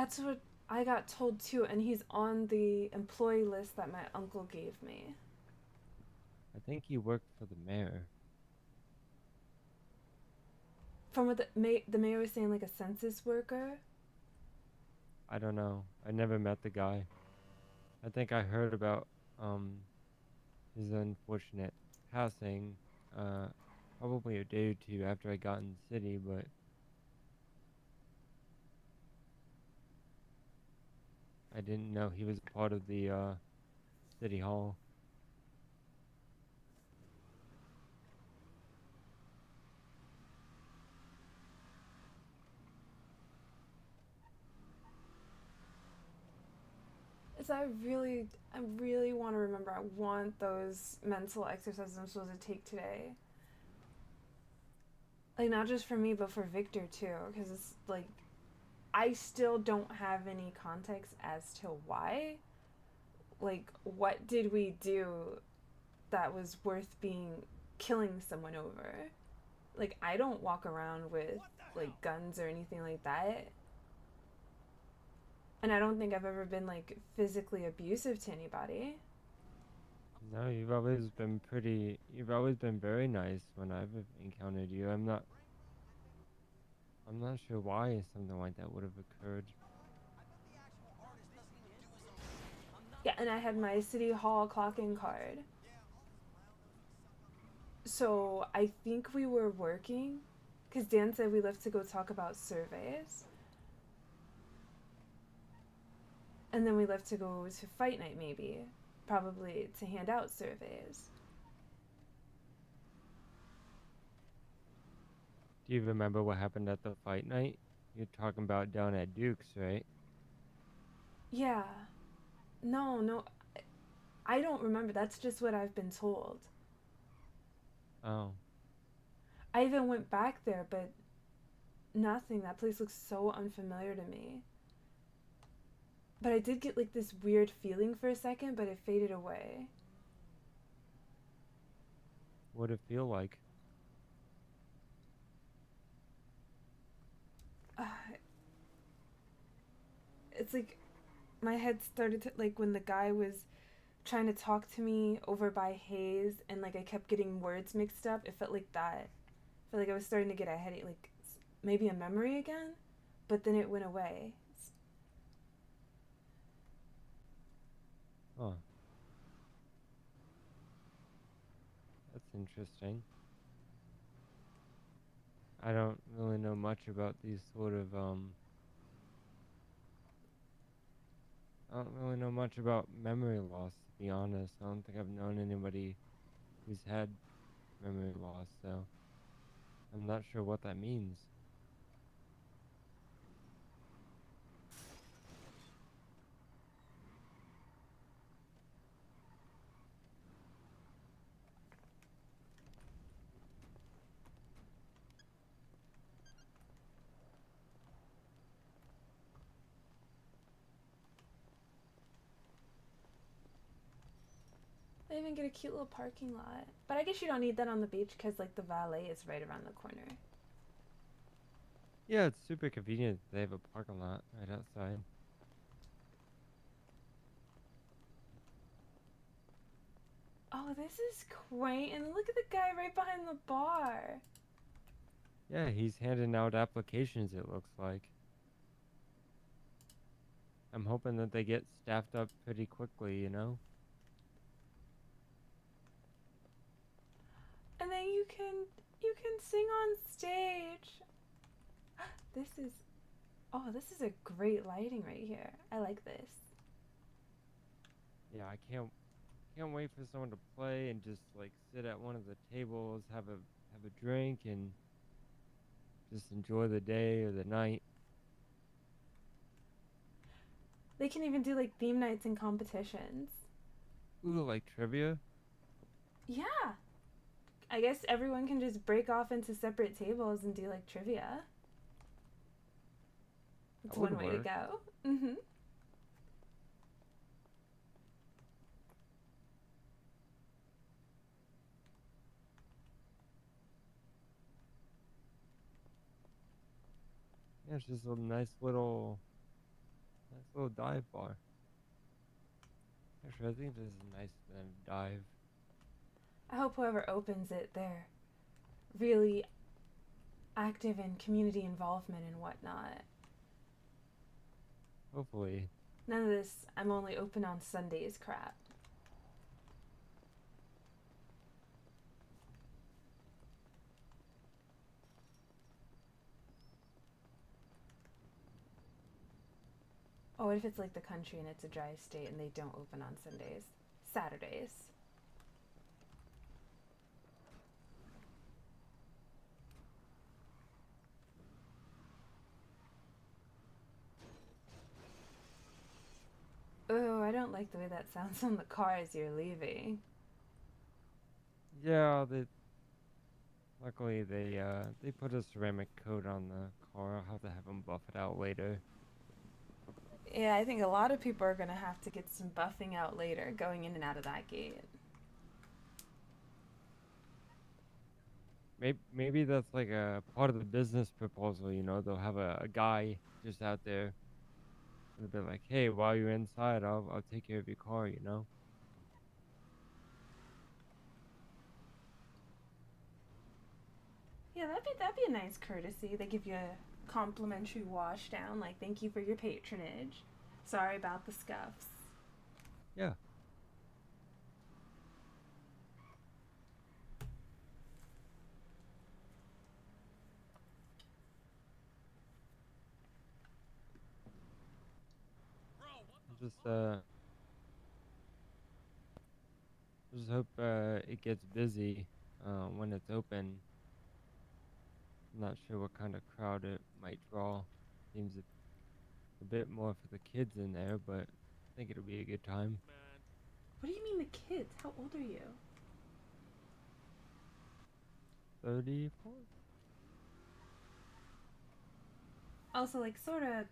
That's what I got told too, and he's on the employee list that my uncle gave me. I think he worked for the mayor. From what the mayor was saying, like a census worker. I don't know. I never met the guy. I think I heard about um his unfortunate passing uh probably a day or two after I got in the city, but I didn't know he was part of the city hall. Is I really want to remember. I want those mental exercises I'm supposed to take today. Like not just for me, but for Victor too, because it's like I still don't have any context as to why. Like, what did we do that was worth being killing someone over? Like, I don't walk around with like guns or anything like that. And I don't think I've ever been like physically abusive to anybody. No, you've always been very nice when I've encountered you. I'm not sure why something like that would have occurred. Yeah, and I had my city hall clock-in card. So I think we were working because Dan said we left to go talk about surveys. And then we left to go to fight night, maybe. Probably to hand out surveys. Do you remember what happened at the fight night? You're talking about down at Duke's, right? Yeah. No, no. I don't remember. That's just what I've been told. Oh, I even went back there, but nothing. That place looks so unfamiliar to me. But I did get like this weird feeling for a second, but it faded away. what'd it feel like? Uh, it's like my head started to, like, when the guy was trying to talk to me over by Hayes and like I kept getting words mixed up. It felt like that. I felt like I was starting to get a headache, like maybe a memory again, but then it went away. Huh, that's interesting. I don't really know much about these sort of I don't really know much about memory loss, to be honest. I don't think I've known anybody who's had memory loss, so I'm not sure what that means. They even get a cute little parking lot. But I guess you don't need that on the beach because like the valet is right around the corner. Yeah, it's super convenient that they have a parking lot right outside. Oh, this is quaint. And look at the guy right behind the bar. Yeah, he's handing out applications, it looks like. I'm hoping that they get staffed up pretty quickly, you know? And then you can sing on stage. This is this is a great lighting right here. I like this. Yeah, I can't wait for someone to play and just like sit at one of the tables, have a drink and just enjoy the day or the night. They can even do like theme nights and competitions. Ooh, like trivia? Yeah. I guess everyone can just break off into separate tables and do like trivia. It's That would one way to work. go. Mm-hmm. Yeah, it's just a nice little Nice little dive bar. Actually, I think this is nice for them to dive. I hope whoever opens it, they're really active in community involvement and whatnot. Hopefully. None of this I'm only open on Sundays crap. Oh, what if it's like the country and it's a dry state and they don't open on Sundays? Saturdays. Oh, I don't like the way that sounds on the car as you're leaving. Yeah, luckily they put a ceramic coat on the car. I'll have to have them buff it out later. Yeah, I think a lot of people are gonna have to get some buffing out later going in and out of that gate. Maybe that's like a part of the business proposal, you know, they'll have a guy just out there and they'll be like, hey, while you're inside, I'll take care of your car, you know? Yeah, that'd be a nice courtesy. They give you a complimentary wash down, like thank you for your patronage. Sorry about the scuffs. Yeah. Just just hope it gets busy when it's open. I'm not sure what kind of crowd it might draw. Seems a bit more for the kids in there, but I think it'll be a good time. What do you mean the kids? How old are you? 34? Also, like, sorta,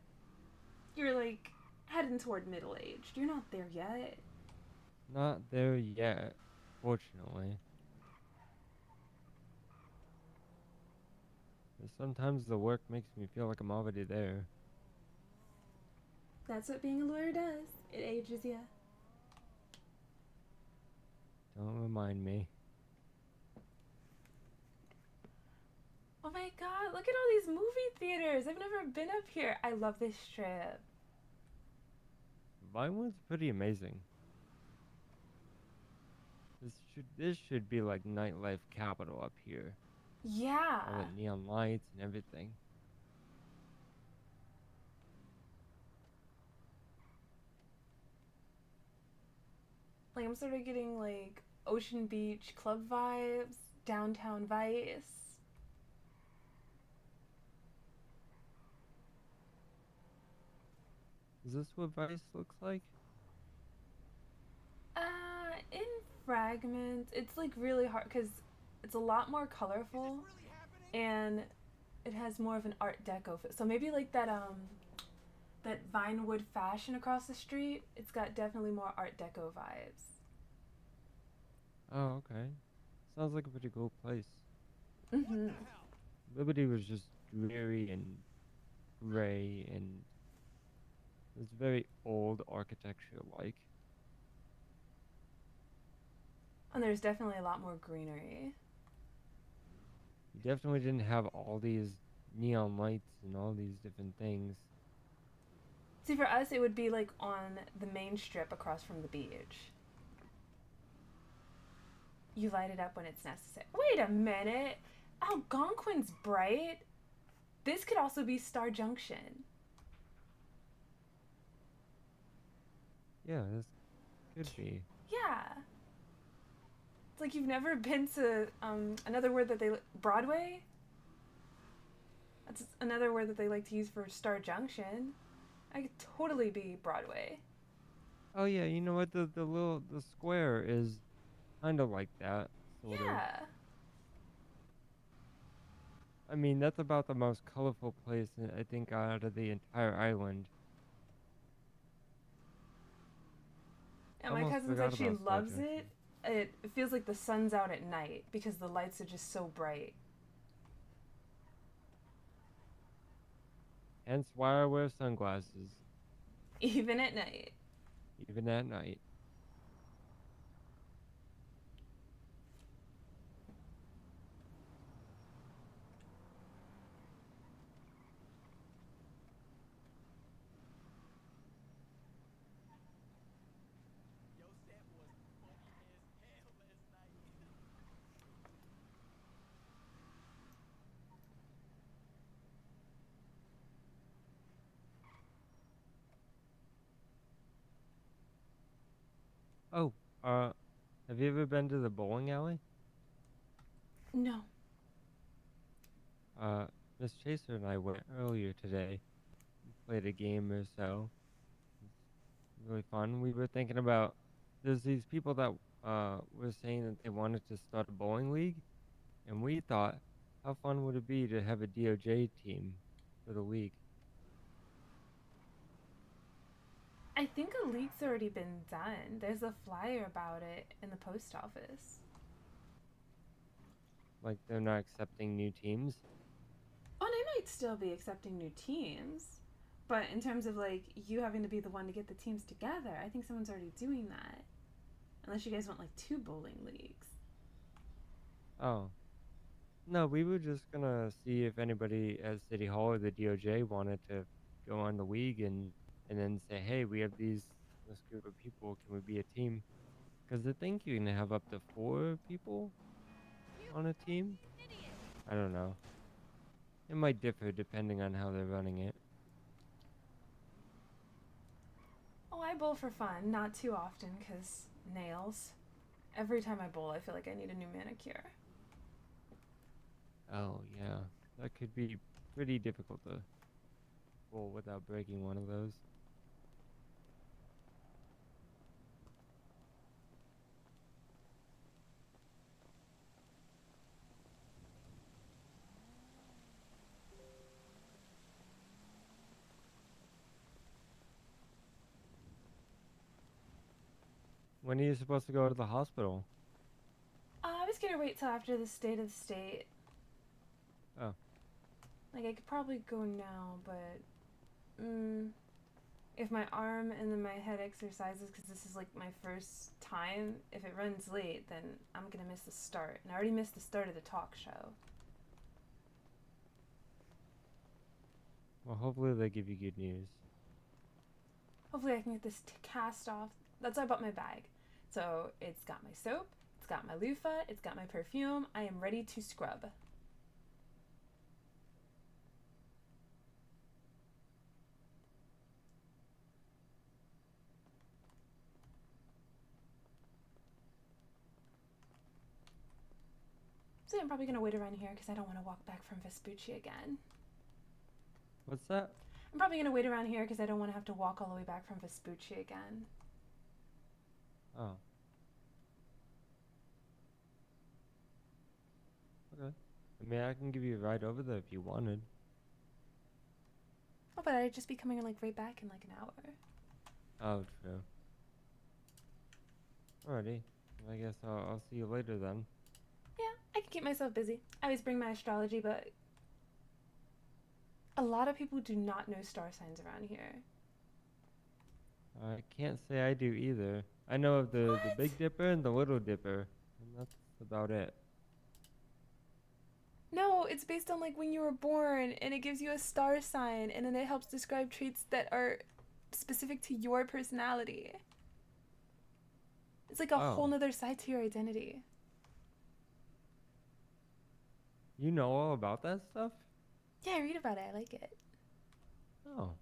you're like heading toward middle age. You're not there yet. Not there yet, fortunately. But sometimes the work makes me feel like I'm already there. That's what being a lawyer does. It ages you. Don't remind me. Oh my god, look at all these movie theaters. I've never been up here. I love this strip. Vinewood's pretty amazing. This should be like nightlife capital up here. Yeah. All the neon lights and everything. Like, I'm sort of getting like Ocean Beach club vibes, downtown Vice. Is this what Vice looks like? In fragments, it's like really hard because it's a lot more colorful and it has more of an Art Deco. So maybe like that Vinewood fashion across the street. It's got definitely more Art Deco vibes. Oh, okay. Sounds like a pretty cool place. Mm-hmm. Liberty was just dreary and gray and it's very old architecture like. And there's definitely a lot more greenery. You definitely didn't have all these neon lights and all these different things. See, for us, it would be like on the main strip across from the beach. You light it up when it's necessary. Wait a minute! Algonquin's bright. This could also be Star Junction. Yeah, this could be. Yeah. It's like you've never been to another word that they Broadway. That's another word that they like to use for Star Junction. I could totally be Broadway. Oh yeah, you know what? The square is kind of like that, sort of. Yeah. I mean, that's about the most colorful place I think out of the entire island. And my Almost cousin said forgot she about Star loves Junction. it. It feels like the sun's out at night because the lights are just so bright. Hence why I wear sunglasses. Even at night. even at night. Oh, uh, have you ever been to the bowling alley? No. Uh, Miss Chaser and I went earlier today, played a game or so. It's really fun. We were thinking about there's these people that were saying that they wanted to start a bowling league, and we thought, how fun would it be to have a DOJ team for the league? I think a leak's already been done. There's a flyer about it in the post office. Like they're not accepting new teams. Oh, they might still be accepting new teams. But in terms of like you having to be the one to get the teams together, I think someone's already doing that. Unless you guys want like two bowling leagues. Oh, no, we were just gonna see if anybody at City Hall or the DOJ wanted to go on the league and then say, hey, we have this group of people. Can we be a team? Because I think you can have up to 4 people on a team. I don't know. It might differ depending on how they're running it. Oh, I bowl for fun, not too often because nails. Every time I bowl, I feel like I need a new manicure. Oh yeah, that could be pretty difficult to bowl without breaking one of those. When are you supposed to go to the hospital? I was gonna wait till after the state of the state. Oh, Like I could probably go now, but if my arm and then my head exercises, because this is like my first time, if it runs late, then I'm gonna miss the start. And I already missed the start of the talk show. well, hopefully they give you good news. Hopefully, I can get this cast off. That's why I bought my bag. So it's got my soap, it's got my loofah, it's got my perfume. I am ready to scrub. So I'm probably gonna wait around here because I don't want to walk back from Vespucci again. What's that? I'm probably gonna wait around here because I don't want to have to walk all the way back from Vespucci again. Oh, okay. I mean, I can give you a ride over there if you wanted. Oh, but I'd just be coming like right back in like an hour. Oh, true. Alrighty. I guess I'll see you later then. Yeah, I can keep myself busy. I always bring my astrology, but a lot of people do not know star signs around here. I can't say I do either. I know of the What? Big Dipper and the Little Dipper, and that's about it. No, it's based on like when you were born and it gives you a star sign and then it helps describe traits that are specific to your personality. It's like a whole Oh, nother side to your identity. you know all about that stuff? Yeah, I read about it. I like it. Oh,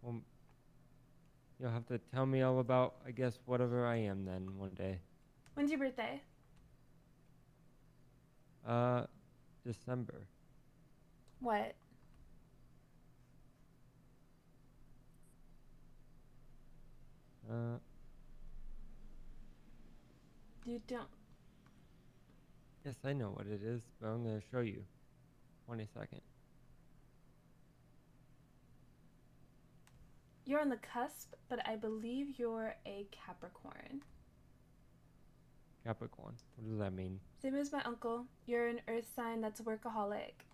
well, you'll have to tell me all about, I guess, whatever I am then one day. When's your birthday? Uh, December. What? Uh, You don't. yes, I know what it is, but I'm gonna show you. 22nd. You're on the cusp, but I believe you're a Capricorn. Capricorn. What does that mean? Same as my uncle. You're an earth sign that's a workaholic.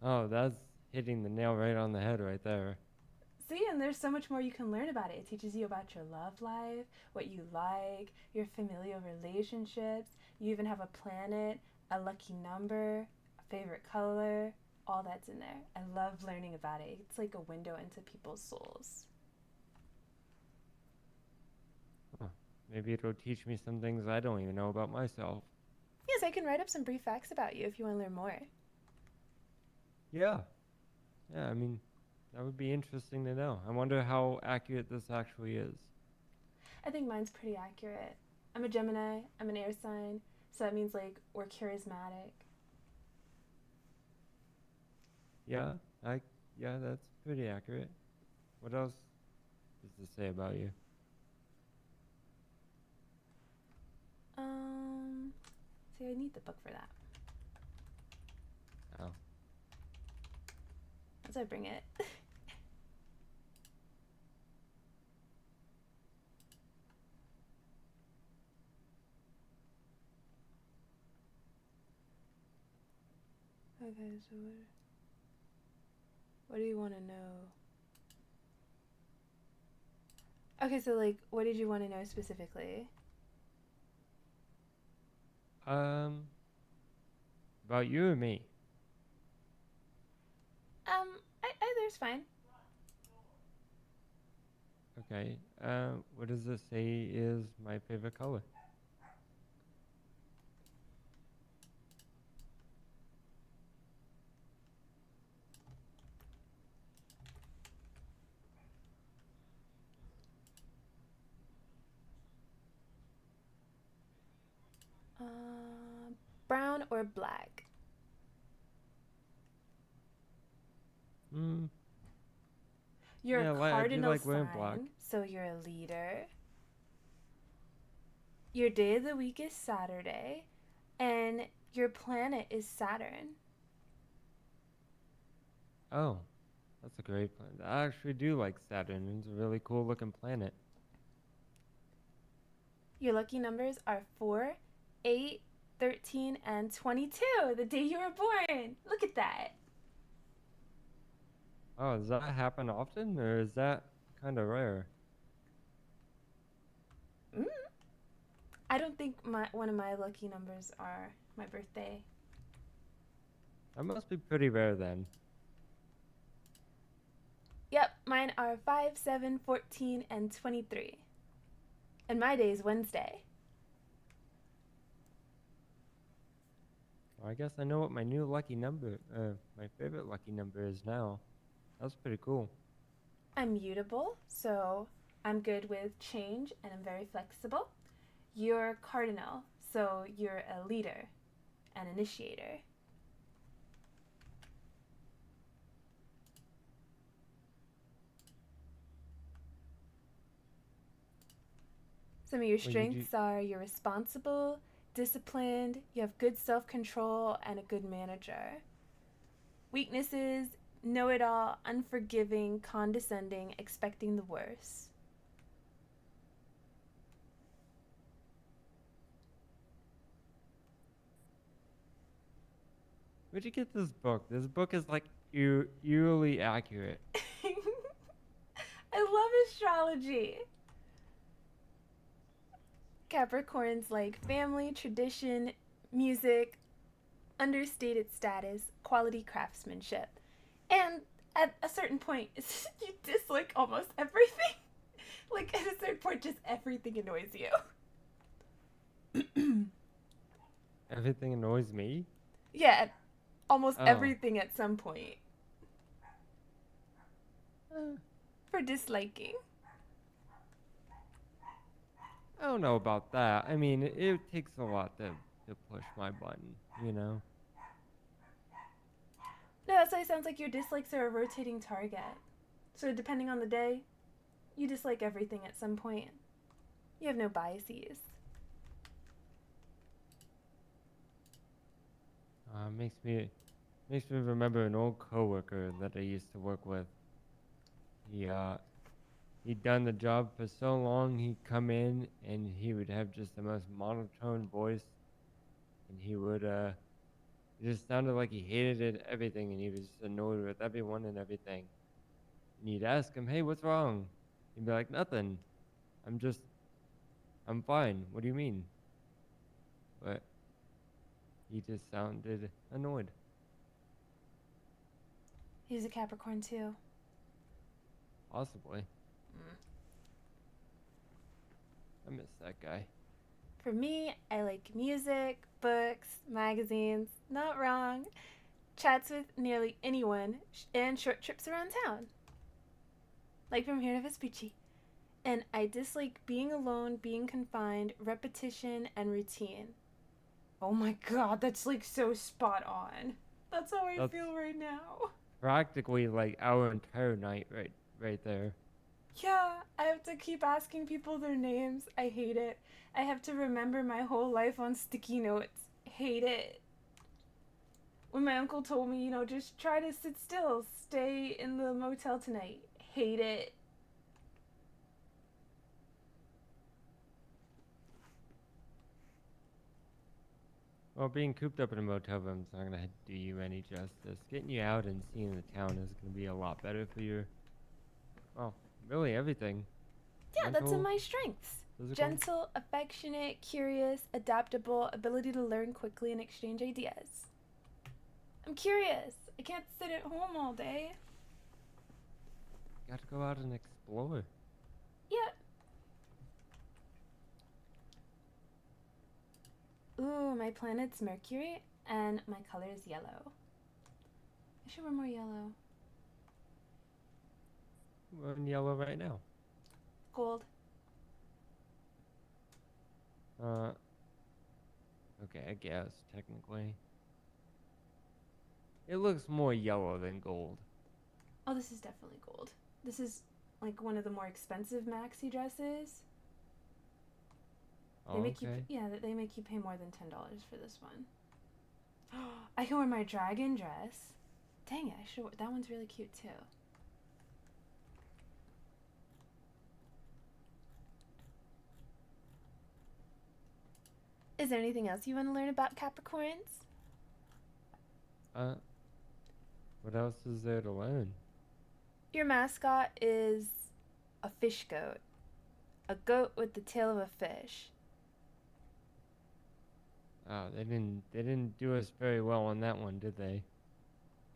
Oh, that's hitting the nail right on the head right there. See, and there's so much more you can learn about it. It teaches you about your love life, what you like, your familial relationships. You even have a planet, a lucky number, a favorite color. All that's in there. I love learning about it. It's like a window into people's souls. Huh. Maybe it'll teach me some things I don't even know about myself. Yes, I can write up some brief facts about you if you want to learn more. Yeah. Yeah, I mean, that would be interesting to know. I wonder how accurate this actually is. I think mine's pretty accurate. I'm a Gemini, I'm an air sign, so that means like we're charismatic. Yeah, I yeah, that's pretty accurate. What else does this say about you? Um, See, I need the book for that. Oh. As I bring it. Okay, so what do you want to know? Okay, so like, what did you want to know specifically? Um, about you or me? Either's fine. Okay. What does this say is my favorite color? Brown or black? Hmm. You're a Yeah, I do cardinal like wearing black. sign, so you're a leader. Your day of the week is Saturday, and your planet is Saturn. Oh, that's a great planet. I actually do like Saturn. It's a really cool looking planet. Your lucky numbers are 4, 8, 13, and 22, the day you were born. Look at that. Oh, does that happen often, or is that kind of rare? Mm. I don't think one of my lucky numbers are my birthday. That must be pretty rare then. Yep, mine are 5, 7, 14, and 23. And my day is Wednesday. Well, I guess I know what my new lucky number, my favorite lucky number is now. That's pretty cool. I'm mutable, so I'm good with change and I'm very flexible. You're cardinal, so you're a leader, an initiator. Some of your Well, you do. strengths are you're responsible, disciplined, you have good self control, and a good manager. Weaknesses know it all, unforgiving, condescending, expecting the worst. Where'd you get this book? This book is like eerily accurate. I love astrology. Capricorns like family, tradition, music, understated status, quality craftsmanship. And at a certain point, you dislike almost everything. Like, at a certain point, just everything annoys you. Everything annoys me. Yeah, almost Oh. everything at some point. Eh, For disliking. I don't know about that. I mean, it takes a lot to push my button, you know? No, that's why it sounds like your dislikes are a rotating target. So, depending on the day, you dislike everything at some point. You have no biases. Makes me remember an old coworker that I used to work with. He he'd done the job for so long, he'd come in and he would have just the most monotone voice, and he would it just sounded like he hated it, everything, and he was just annoyed with everyone and everything. And you'd ask him, "Hey, what's wrong?" He'd be like, "Nothing. I'm just, I'm fine. What do you mean?" But he just sounded annoyed. He's a Capricorn too. Possibly. Mm. I miss that guy. For me, I like music, books, magazines, not wrong, chats with nearly anyone, and short trips around town, like from here to Vespucci. And I dislike being alone, being confined, repetition, and routine. Oh my god, that's like so spot on. That's how I That's feel right now. practically like our entire night right there. Yeah, I have to keep asking people their names. I hate it. I have to remember my whole life on sticky notes. Hate it. When my uncle told me, just try to sit still, stay in the motel tonight. Hate it. Well, being cooped up in a motel room is not gonna do you any justice. Getting you out and seeing the town is gonna be a lot better for your, well, really everything. Yeah, that's in Mental, my strengths. physical. Gentle, affectionate, curious, adaptable, ability to learn quickly and exchange ideas. I'm curious. I can't sit at home all day. Gotta go out and explore. Yeah. Ooh, my planet's Mercury, and my color is yellow. I should wear more yellow. We're in yellow right now. Gold. Uh, okay, I guess technically. It looks more yellow than gold. Oh, this is definitely gold. This is like one of the more expensive maxi dresses. They Oh, make okay. they make you pay more than $10 for this one. I can wear my dragon dress. Dang it, I should. That one's really cute too. Is there anything else you want to learn about Capricorns? Uh, what else is there to learn? Your mascot is a fish goat. A goat with the tail of a fish. Oh, they didn't do us very well on that one, did they?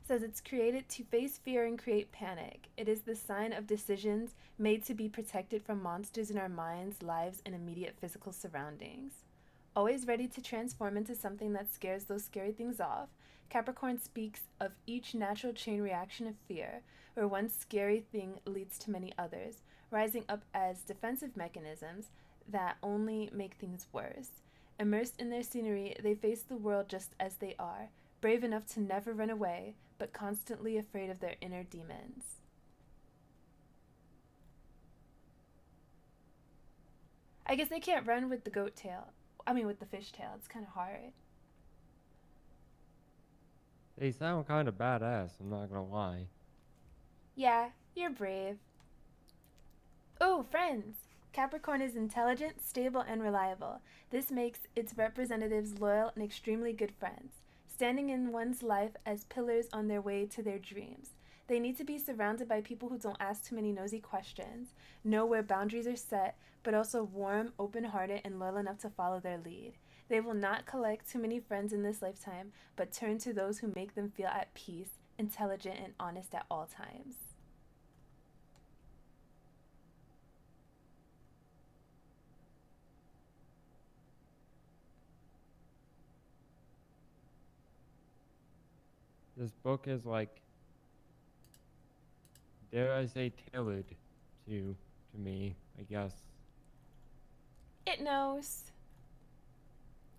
Says it's created to face fear and create panic. It is the sign of decisions made to be protected from monsters in our minds, lives, and immediate physical surroundings. Always ready to transform into something that scares those scary things off, Capricorn speaks of each natural chain reaction of fear, where one scary thing leads to many others, rising up as defensive mechanisms that only make things worse. Immersed in their scenery, they face the world just as they are, brave enough to never run away, but constantly afraid of their inner demons. I guess they can't run with the goat tail. I mean, with the fish tail. It's kind of hard. They sound kind of badass, I'm not gonna lie. Yeah, you're brave. Oh, friends! Capricorn is intelligent, stable, and reliable. This makes its representatives loyal and extremely good friends, standing in one's life as pillars on their way to their dreams. They need to be surrounded by people who don't ask too many nosy questions, know where boundaries are set, but also warm, open hearted, and loyal enough to follow their lead. They will not collect too many friends in this lifetime, but turn to those who make them feel at peace, intelligent, and honest at all times. This book is like, dare I say, tailored to me, I guess. It knows.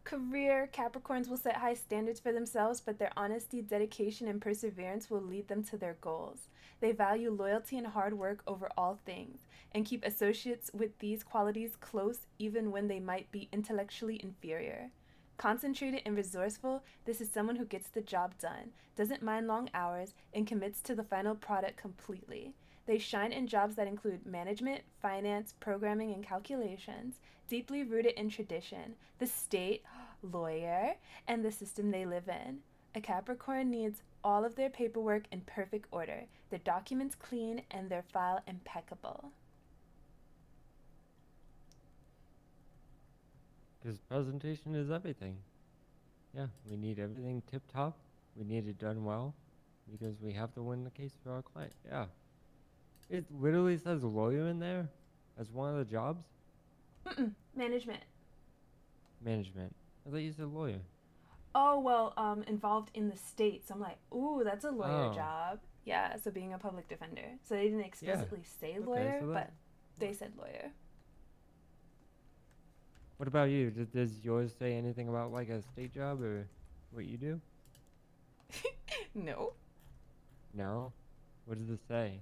Career Capricorns will set high standards for themselves, but their honesty, dedication, and perseverance will lead them to their goals. They value loyalty and hard work over all things, and keep associates with these qualities close even when they might be intellectually inferior. Concentrated and resourceful, this is someone who gets the job done, doesn't mind long hours, and commits to the final product completely. They shine in jobs that include management, finance, programming, and calculations, deeply rooted in tradition, the state, lawyer, and the system they live in. A Capricorn needs all of their paperwork in perfect order, their documents clean, and their file impeccable. Because presentation is everything. Yeah, we need everything tip top. We need it done well because we have to win the case for our client. Yeah. It literally says lawyer in there as one of the jobs. Management. Management. I thought you said lawyer. Oh, well, involved in the states. I'm like, ooh, that's a lawyer Oh, job. Yeah, so being a public defender. So they didn't yeah. explicitly say Okay, lawyer, so that. but they said lawyer. What about you? Does yours say anything about like a state job or what you do? No. No. What does it say?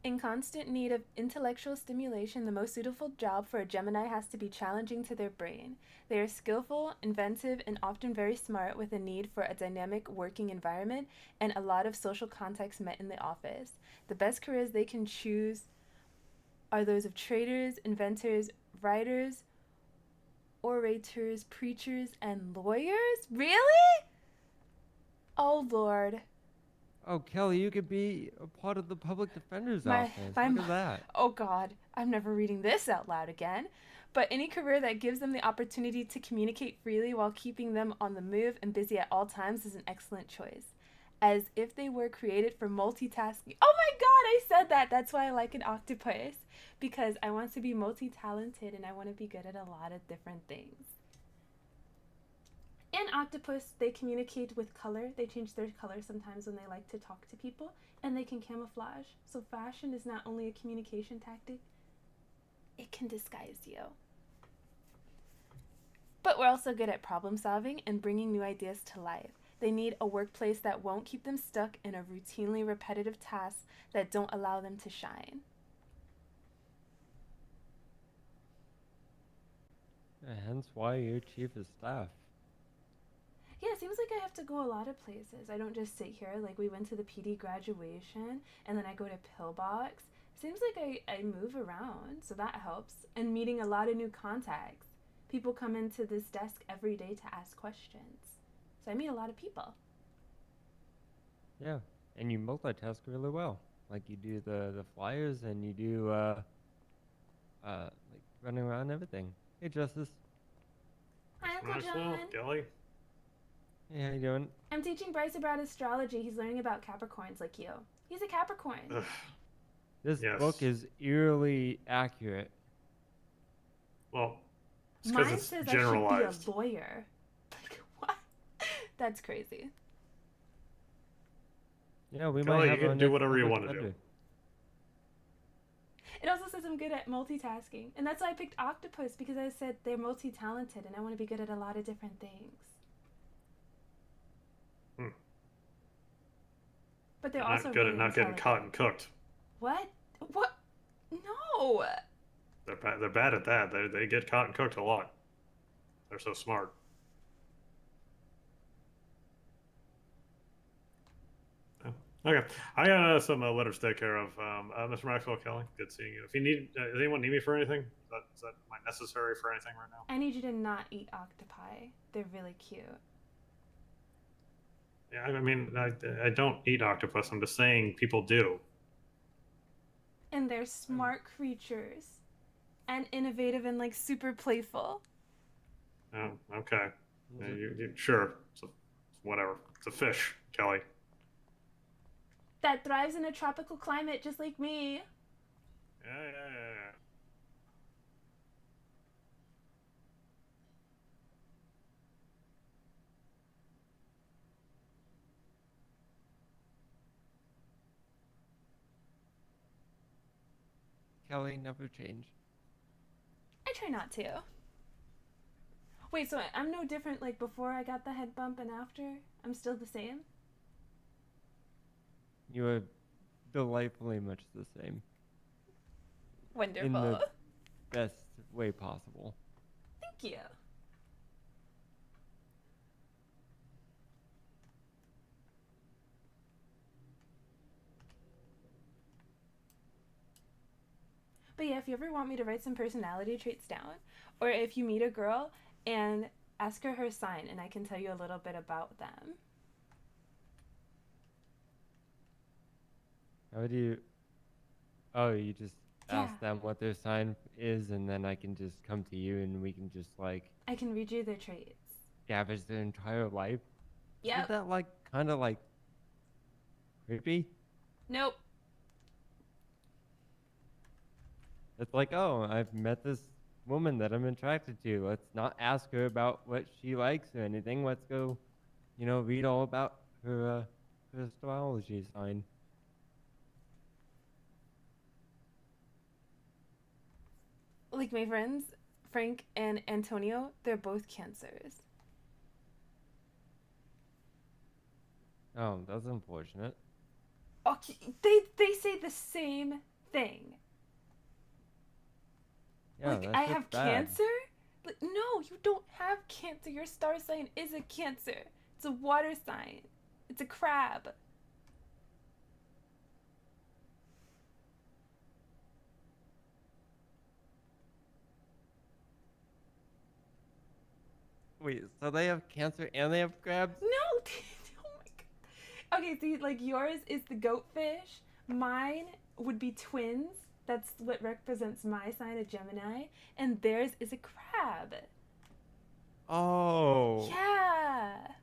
In constant need of intellectual stimulation, the most suitable job for a Gemini has to be challenging to their brain. They are skillful, inventive, and often very smart, with a need for a dynamic working environment and a lot of social contacts met in the office. The best careers they can choose are those of traders, inventors, writers, orators, preachers, and lawyers? Really? Oh, Lord. Oh, Kelly, you could be a part of the public defender's My, office. my, Look at that. oh God, I'm never reading this out loud again. But any career that gives them the opportunity to communicate freely while keeping them on the move and busy at all times is an excellent choice. As if they were created for multitasking. Oh my God, I said that. That's why I like an octopus. Because I want to be multi talented and I want to be good at a lot of different things. And octopus, they communicate with color. They change their color sometimes when they like to talk to people, and they can camouflage. So fashion is not only a communication tactic, it can disguise you. But we're also good at problem solving and bringing new ideas to life. They need a workplace that won't keep them stuck in a routinely repetitive task that don't allow them to shine. Hence why you're chief of staff. Yeah, it seems like I have to go a lot of places. I don't just sit here. Like, we went to the PD graduation, and then I go to Pillbox. Seems like I move around, so that helps. And meeting a lot of new contacts. People come into this desk every day to ask questions. So I meet a lot of people. Yeah, and you multitask really well. Like you do the flyers and you do like running around and everything. Hey, Justice. Hi, Uncle Maxwell, John. Kelly. Hey, how you doing? I'm teaching Bryce about astrology. He's learning about Capricorns like you. He's a Capricorn. Ugh, This book yes. is eerily accurate. Well, it's because Mine it's says I should be a generalized. lawyer. Like, what? That's crazy. Yeah, we might Kelly, you have our can do next whatever you public want to do. defender. It also says I'm good at multitasking. And that's why I picked octopus, because I said they're multi-talented and I want to be good at a lot of different things. Hmm. But they're You're also not good really at not getting intelligent. caught and cooked. What? What? No. They're bad at that. They get caught and cooked a lot. They're so smart. Yeah. Okay, I got some letters to take care of. Mr. Maxwell, Kelly, good seeing you. If you need, does anyone need me for anything? Is that am I necessary for anything right now? I need you to not eat octopi. They're really cute. Yeah, I mean, I don't eat octopus. I'm just saying people do. And they're smart creatures. And innovative and like super playful. Oh, okay. Sure. So, whatever. It's a fish, Kelly. That thrives in a tropical climate just like me. Yeah. Kelly never changed. I try not to. Wait, so I'm no different like before I got the head bump and after? I'm still the same? You are delightfully much the same. In Wonderful. the best way possible. Thank you. But yeah, if you ever want me to write some personality traits down, or if you meet a girl and ask her sign, and I can tell you a little bit about them. How do you? Oh, you just Yeah, ask them what their sign is, and then I can just come to you, and we can just like I can read you their traits. scavenge their entire life. Isn't Yep. that like kind of like creepy? Nope. It's like, oh, I've met this woman that I'm attracted to. Let's not ask her about what she likes or anything. Let's go, read all about her astrology sign. Like my friends, Frank and Antonio, they're both cancers. Oh, that's unfortunate. Okay, they say the same thing. Yeah, Like, that's I just have bad. cancer? Like, no, you don't have cancer. Your star sign is a cancer. It's a water sign. It's a crab. Wait, so they have cancer and they have crabs? No! Oh my god. Okay, see, like, yours is the goatfish. Mine would be twins. That's what represents my sign, a Gemini. And theirs is a crab. Oh, Yeah.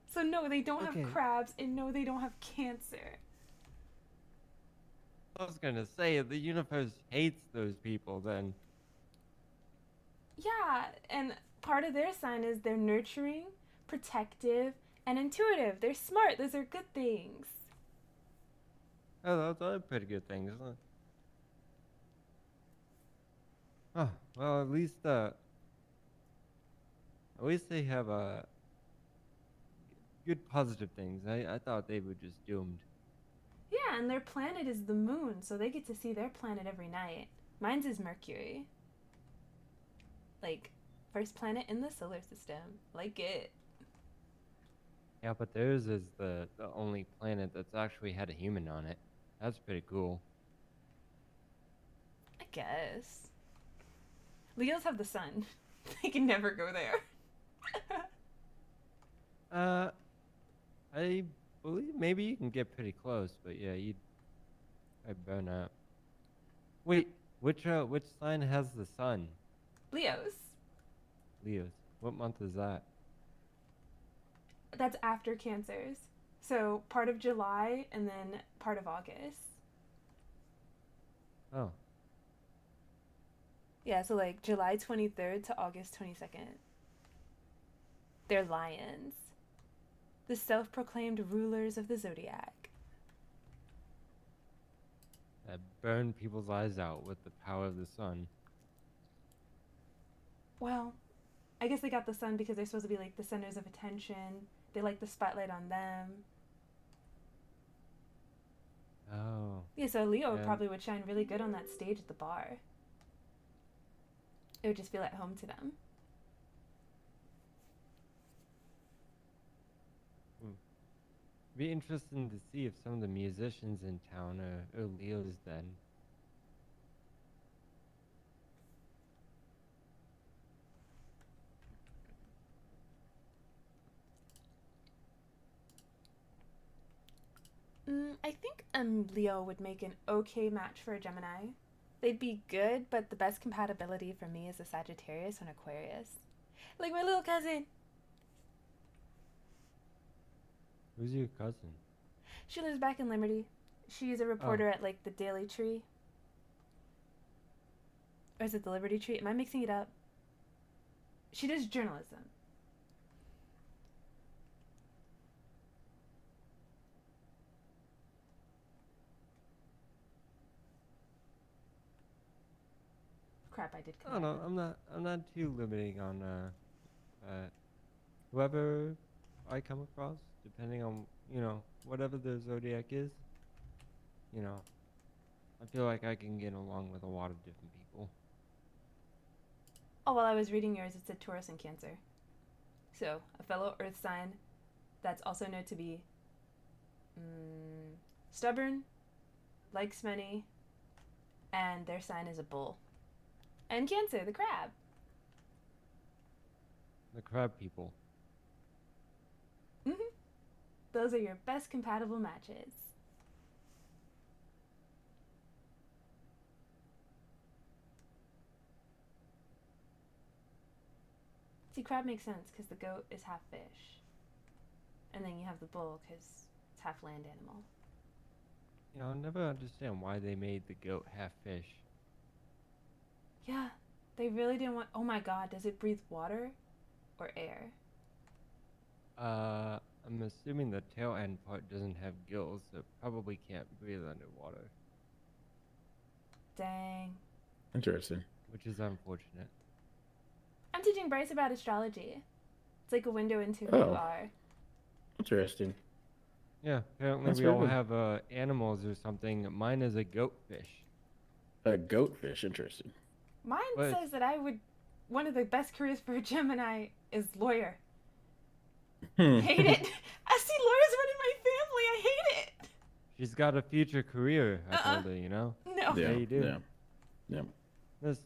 So, no, they don't have okay. crabs, and no, they don't have cancer. I was gonna say the universe hates those people then. Yeah, and part of their sign is they're nurturing, protective, and intuitive. They're smart. Those are good things. Oh, those are pretty good things. Oh, well, at least they have good positive things. I thought they were just doomed. Yeah, and their planet is the moon, so they get to see their planet every night. Mine's is Mercury. Like, first planet in the solar system. Like it. Yeah, but theirs is the only planet that's actually had a human on it. That's pretty cool. I guess. Leos have the sun. They can never go there. Uh, I believe maybe you can get pretty close, but yeah, I'd burn up. Wait, which sign has the sun? Leos. Leo's. What month is that? That's after Cancers. So part of July and then part of August. Oh, Yeah, so like July 23rd to August 22nd. They're lions, the self proclaimed rulers of the zodiac. that burn people's eyes out with the power of the sun. Well, I guess they got the sun because they're supposed to be like the centers of attention. They like the spotlight on them. Oh, Yeah, so Leo and probably would shine really good on that stage at the bar. It would just feel at home to them. hmm, be interesting to see if some of the musicians in town are Leos then. I think Leo would make an okay match for a Gemini. They'd be good, but the best compatibility for me is a Sagittarius and Aquarius. Like my little cousin. Who's your cousin? She lives back in Liberty. She's a Oh, reporter at like the Daily Tree. Or is it the Liberty Tree? Am I mixing it up? She does journalism. Crap, I did I don't connect know. them. I'm not too limiting on whoever I come across, depending on whatever the zodiac is. You know, I feel like I can get along with a lot of different people. Oh, while I was reading yours, it said Taurus and Cancer. So, a fellow earth sign that's also known to be stubborn, likes money, and their sign is a bull. And Cancer, the crab. The crab people. Mm-hmm. Those are your best compatible matches. See, crab makes sense because the goat is half fish. And then you have the bull because it's half land animal. You know, I'll never understand why they made the goat half fish. Yeah, they really didn't want... Oh my god, does it breathe water or air? I'm assuming the tail end part doesn't have gills, so it probably can't breathe underwater, Dang. Interesting. which is unfortunate. I'm teaching Bryce about astrology. It's like a window into who you Oh. are. Interesting. Yeah, apparently That's we very all good. have animals or something. Mine is a goatfish. A goatfish. Interesting. Mine But- says that one of the best careers for a Gemini is lawyer. Hate it. I see lawyers running my family. I hate it. She's got a future career, I told her, you know? No. Yeah. you do. Yeah. This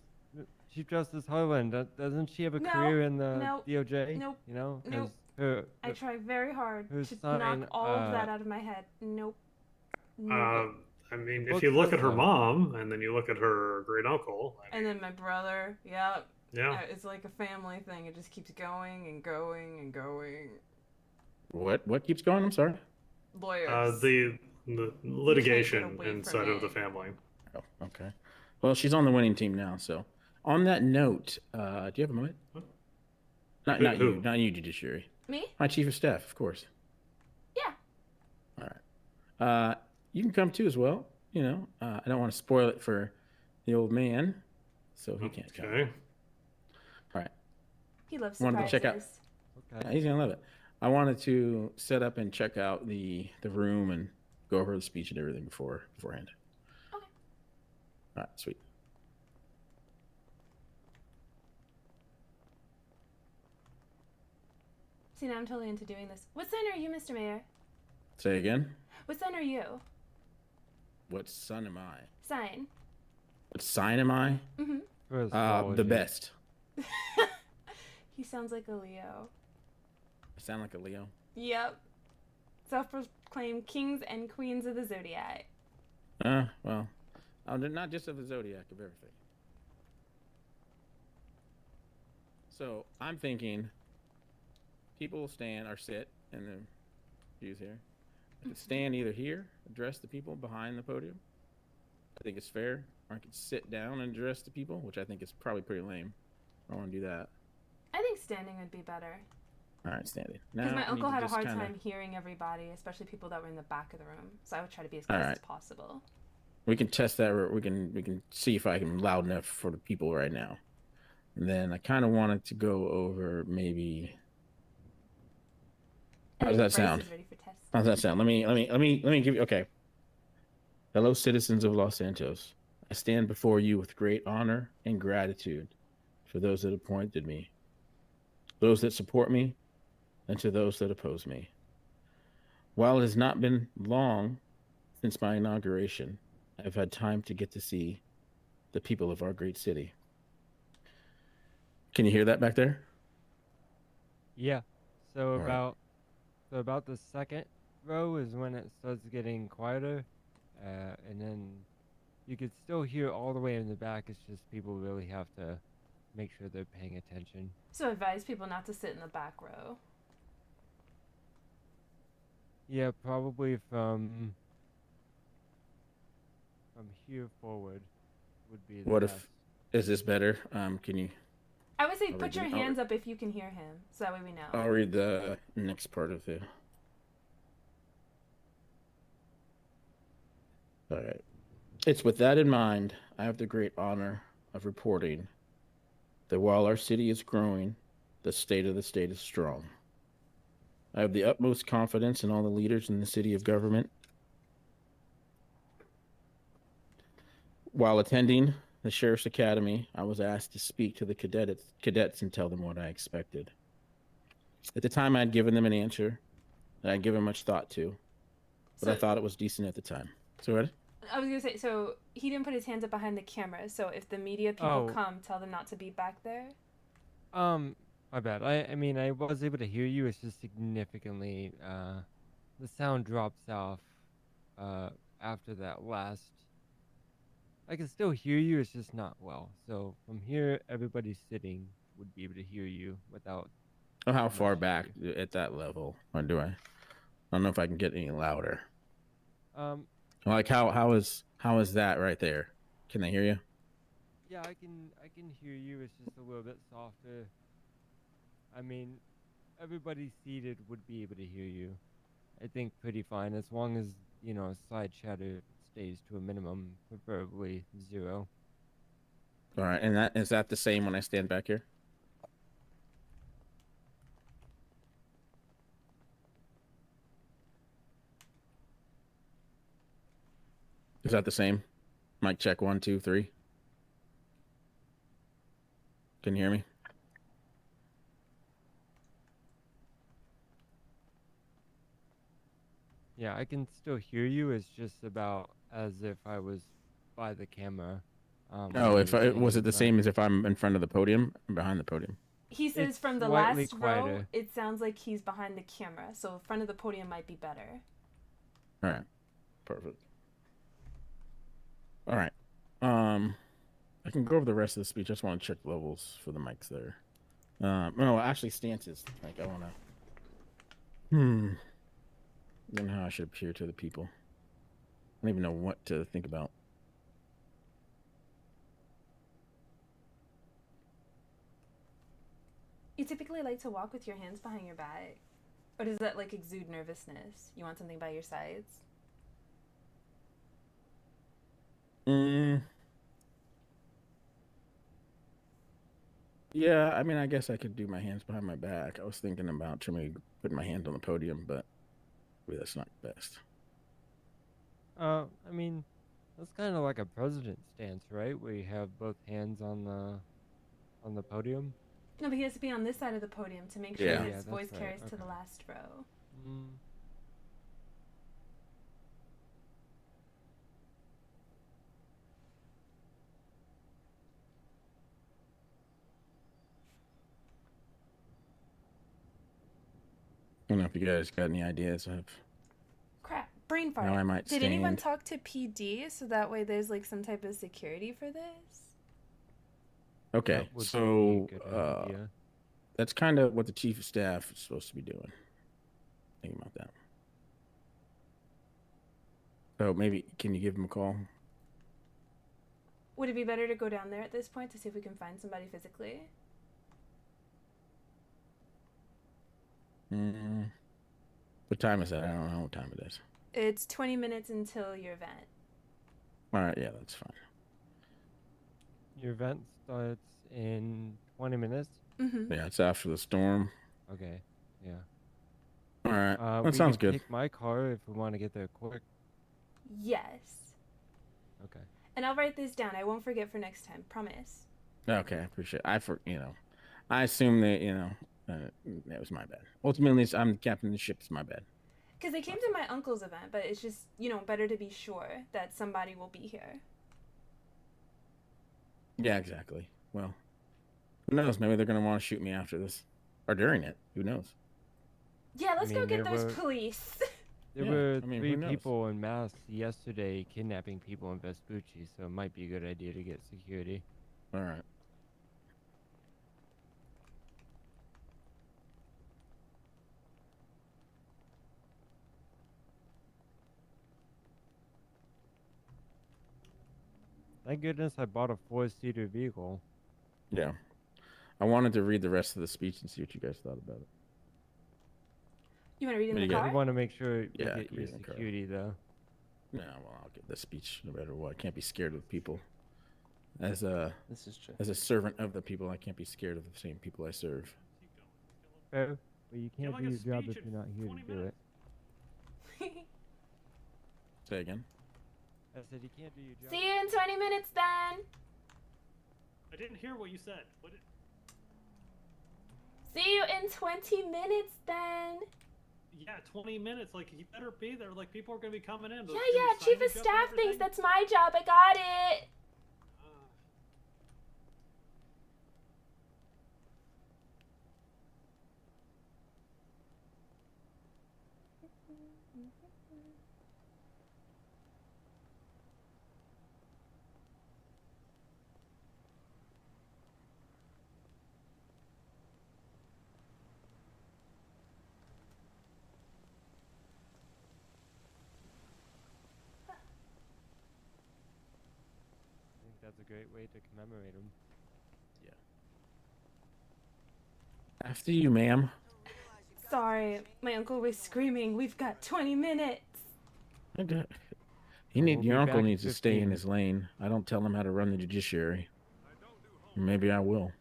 Chief Justice Harlan, doesn't she have a No, career in the no, DOJ? nope, You know? 'Cause nope. her, I try very hard her to son, knock all of that out of my head. Nope. Nope. I mean, if Book you look says at her so. mom and then you look at her great uncle, And then my brother, yep. yeah, It's like a family thing. It just keeps going and going and going. What keeps going? I'm sorry. Lawyers. the litigation away from inside of the it. family. Oh, okay. Well, she's on the winning team now. So, on that note, do you have a moment? What? Not Who? you, not you, Judiciary. Me? My chief of staff, of course. Yeah. All right. You can come too as well. You know, I don't want to spoil it for the old man, so he can't come. Okay. All right. He loves Wanted to surprises. check out- okay. Yeah, he's gonna love it. I wanted to set up and check out the room and go over the speech and everything beforehand. Okay. All right, sweet. See, now I'm totally into doing this. What sign are you, Mr. Mayor? Say again. What sign are you? What son am I? Sign. What sign am I? Mm-hmm. For The astrology. best. He sounds like a Leo. I sound like a Leo. Yep. Self-proclaimed kings and queens of the zodiac. Well, not just of the zodiac, of everything. So I'm thinking people will stand or sit in the pews here. I could stand either here, address the people behind the podium. I think it's fair. Or I could sit down and address the people, which I think is probably pretty lame. I don't want to do that. I think standing would be better. All right, standing. Because Now my I need uncle to had a just hard kinda- time hearing everybody, especially people that were in the back of the room. So I would try to be as All close right. as possible. We can test that. We can see if I can loud enough for the people right now. And then I kind of wanted to go over maybe. How does And that Bryce sound? is ready for tests. How's that sound? Let me give you. Okay. Fellow citizens of Los Santos, I stand before you with great honor and gratitude for those that appointed me, those that support me, and to those that oppose me. While it has not been long since my inauguration, I've had time to get to see the people of our great city. Can you hear that back there? Yeah. So Alright. about the second row is when it starts getting quieter, and then you could still hear all the way in the back. It's just people really have to make sure they're paying attention. So advise people not to sit in the back row. Yeah, probably from here forward would be the What best. if is this better? Can you? I would say I'll put read your it. I'll hands up if you can hear him, so that way we know. I'll read the next part of the. All right. It's with that in mind, I have the great honor of reporting that while our city is growing, the state of the state is strong. I have the utmost confidence in all the leaders in the city of government. While attending the Sheriff's Academy, I was asked to speak to the cadets and tell them what I expected. At the time, I had given them an answer that I'd given much thought to, but I So- thought it was decent at the time. So, what? I was gonna say, so he didn't put his hands up behind the camera. So if the media people Oh. come, tell them not to be back there. My bad. I mean, I was able to hear you. It's just significantly, the sound drops off, uh, after that last. I can still hear you. It's just not well. So from here, everybody sitting would be able to hear you without Oh, how too far much back issue. at that level? Or do I? I don't know if I can get any louder. Um, Like how is that right there? Can they hear you? yeah, I can hear you. It's just a little bit softer. I mean, everybody seated would be able to hear you. I think pretty fine as long as, side chatter stays to a minimum, preferably 0. All right, and that is that the same when I stand back here? Is that the same? Mic check 1, 2, 3. Can you hear me? Yeah, I can still hear you. It's just about as if I was by the camera. Oh, when if you're I standing was in it the front. same as if I'm in front of the podium or behind the podium? He says It's from the slightly last row, quieter. it sounds like he's behind the camera. So front of the podium might be better. All right, perfect. All right, I can go over the rest of the speech. I just want to check levels for the mics there. No, actually stances. Like I want to. Then how I should appear to the people. I don't even know what to think about. You typically like to walk with your hands behind your back? Or does that like exude nervousness? You want something by your sides? Yeah, I mean, I guess I could do my hands behind my back. I was thinking about trying to put my hand on the podium, but maybe that's not best. I mean, that's kind of like a president stance, right? Where you have both hands on the podium. No, but he has to be on this side of the podium to make sure Yeah. his Yeah, that's voice right. carries to Okay. the last row. Mm. I don't know if you guys got any ideas of Crap, brain fart. how I might Did anyone stand. talk to PD so that way there's like some type of security for this? Okay, That would so be a good idea. that's kind of what the chief of staff is supposed to be doing. Think about that. So maybe can you give him a call? Would it be better to go down there at this point to see if we can find somebody physically? What time is that? I don't know what time it is. It's 20 minutes until your event. All right, yeah, that's fine. Your event starts in 20 minutes. Mm-hmm. Yeah, it's after the storm. Okay. Yeah. All right, that we sounds could good. take my car if we want to get there quick. Yes. Okay. And I'll write this down. I won't forget for next time. Promise. Okay, I appreciate it. I assume that, that was my bad. Ultimately, I'm the captain of the ship. It's my bad. Because they came to my uncle's event, but it's just, better to be sure that somebody will be here. Yeah, exactly. Well, who knows? Maybe they're going to want to shoot me after this. Or during it. Who knows? Yeah, let's go mean, get there those were- police. There Yeah, were I mean, 3 who knows? people in masks yesterday kidnapping people in Vespucci, so it might be a good idea to get security. All right. Thank goodness I bought a 4-seater vehicle. Yeah. I wanted to read the rest of the speech and see what you guys thought about it. You want to read in What do the you got? car? We want to make sure Yeah, I we get can your read in the car. security, though. Yeah, well, I'll get the speech no matter what. I can't be scared of people. As a This is true. servant of the people, I can't be scared of the same people I serve. Fair, but you can't like do a your job speech if in you're not here 20 to do minutes. it. Say again. I said you can't do your job. See you in 20 minutes then. I didn't hear what you said. What did... See you in 20 minutes then. Yeah, 20 minutes. Like, he better be there. Like, people are going to be coming in. Yeah, Chief of Staff thinks that's my job. I got it. I think that's a great way to commemorate him. After you, ma'am. Sorry, my uncle was screaming. We've got 20 minutes. Okay. We'll Your be uncle back in needs to stay in 15. his lane. I don't tell him how to run the judiciary. Maybe I will.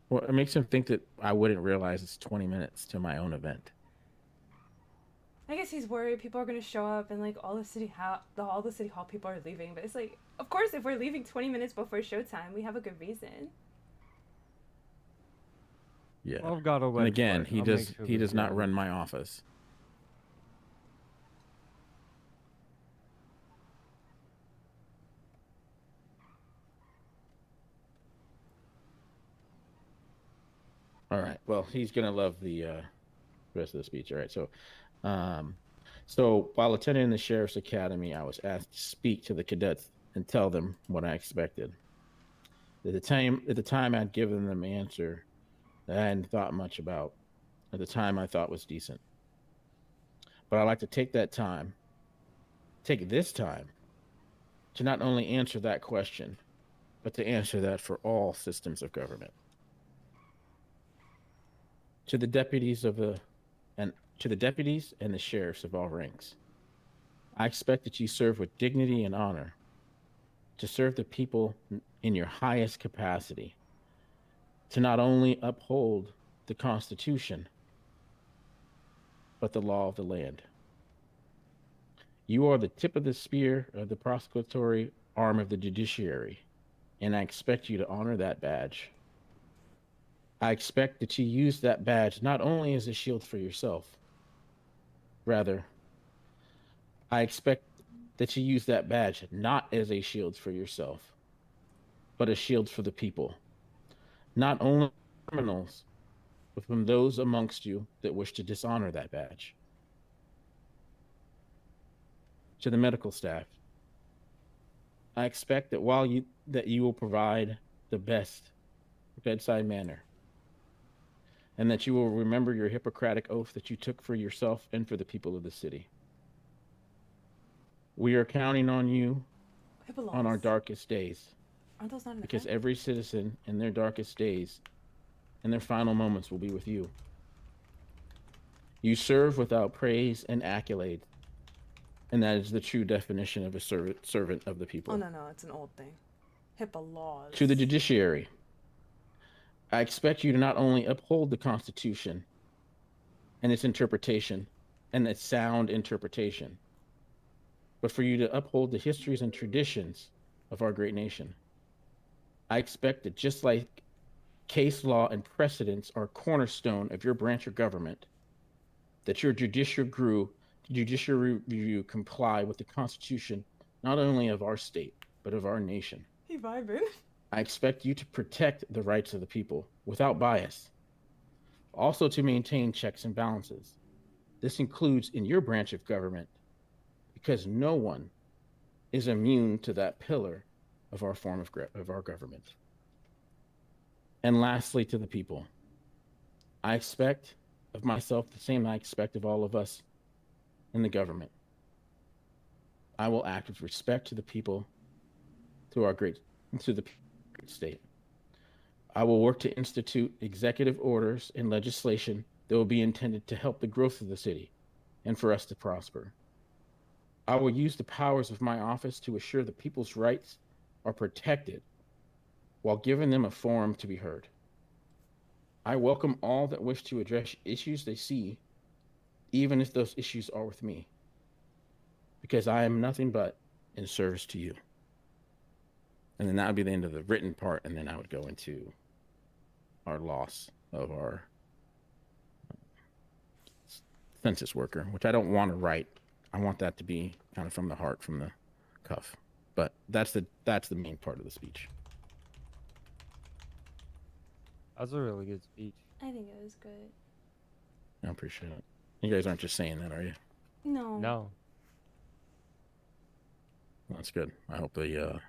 Well, it makes him think that I wouldn't realize it's 20 minutes to my own event. I guess he's worried people are gonna show up and like all the city hall people are leaving. But it's like, of course, if we're leaving 20 minutes before showtime, we have a good reason. Yeah. Well, I've got a And again, he does not run. run my office. All right. Well, he's gonna love the rest of the speech. All right. So while attending the sheriff's academy, I was asked to speak to the cadets and tell them what I expected. At the time, I'd given them an answer that I hadn't thought much about. At the time, I thought was decent. But I'd like to take this time, to not only answer that question, but to answer that for all systems of government. To the deputies and the sheriffs of all ranks, I expect that you serve with dignity and honor, to serve the people in your highest capacity, to not only uphold the Constitution, but the law of the land. You are the tip of the spear of the prosecutory arm of the judiciary, and I expect you to honor that badge. I expect that you use that badge not only as a shield for yourself, rather, I expect that you use that badge not as a shield for yourself, but a shield for the people. Not only criminals, but from those amongst you that wish to dishonor that badge. To the medical staff, I expect that you will provide the best bedside manner, and that you will remember your Hippocratic oath that you took for yourself and for the people of the city. We are counting on you on our darkest days. Aren't those not an Because event? every citizen in their darkest days and their final moments will be with you. You serve without praise and accolade, and that is the true definition of a servant of the people. Oh, no, it's an old thing. HIPAA laws. To the judiciary, I expect you to not only uphold the Constitution and its interpretation and its sound interpretation, but for you to uphold the histories and traditions of our great nation. I expect that just like case law and precedents are cornerstone of your branch of government, that your judicial review comply with the Constitution, not only of our state, but of our nation. He vibing. I expect you to protect the rights of the people without bias. Also to maintain checks and balances. This includes in your branch of government, because no one is immune to that pillar of our form of our government. And lastly, to the people, I expect of myself the same I expect of all of us in the government. I will act with respect to the people, to the great state. I will work to institute executive orders and legislation that will be intended to help the growth of the city and for us to prosper. I will use the powers of my office to assure the people's rights are protected while giving them a forum to be heard. I welcome all that wish to address issues they see, even if those issues are with me, because I am nothing but in service to you. And then that would be the end of the written part, and then I would go into our loss of our census worker, which I don't want to write. I want that to be kind of from the heart, from the cuff. But that's the main part of the speech. That was a really good speech. I think it was good. I appreciate it. You guys aren't just saying that, are you? No. No. Well, that's good. I hope the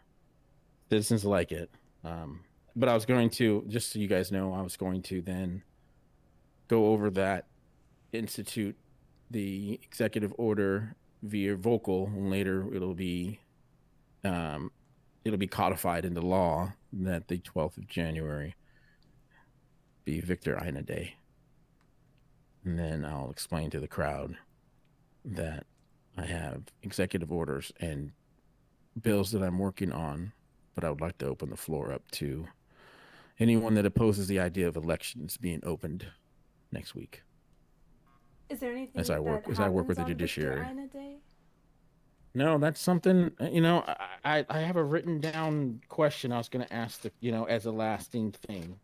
citizens like it. But I was going to, just so you guys know, I was going to then go over that, institute the executive order via vocal, and later it'll be codified into law that the 12th of January be Victor Ina Day. And then I'll explain to the crowd that I have executive orders and bills that I'm working on, but I would like to open the floor up to anyone that opposes the idea of elections being opened next week. Is there anything As I work with the judiciary. Victor Ina Day? No, that's something, I have a written down question I was going to ask, as a lasting thing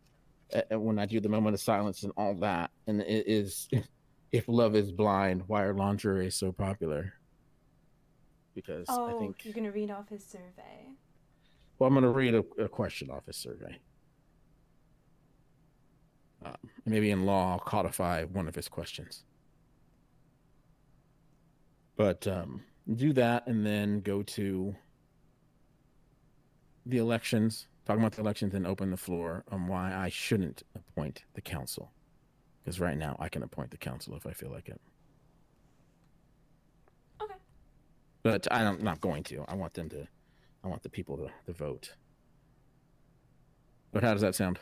when I do the moment of silence and all that. And it is, if love is blind, why are lingerie so popular? Because I think you're going to read off his survey. Well, I'm going to read a question off his survey. Maybe in law, I'll codify one of his questions. But do that and then go to the elections, talk about the elections, and open the floor on why I shouldn't appoint the council. Because right now, I can appoint the council if I feel like it. Okay. But I'm not going to. I want the people to vote. But how does that sound?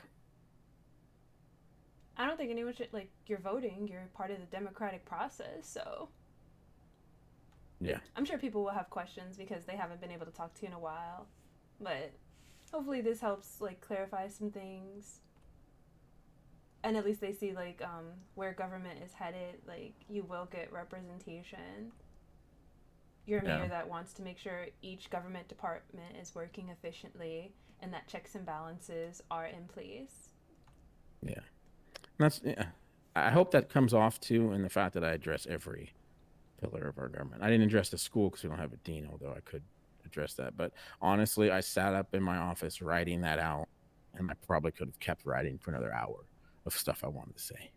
I don't think anyone should, you're voting, you're part of the democratic process, so. Yeah. I'm sure people will have questions because they haven't been able to talk to you in a while. But hopefully this helps, clarify some things. And at least they see, where government is headed. You will get representation. You're a mayor that wants to make sure each government department is working efficiently and that checks and balances are in place. Yeah. I hope that comes off too in the fact that I address every pillar of our government. I didn't address the school because we don't have a dean, although I could address that. But honestly, I sat up in my office writing that out, and I probably could have kept writing for another hour of stuff I wanted to say.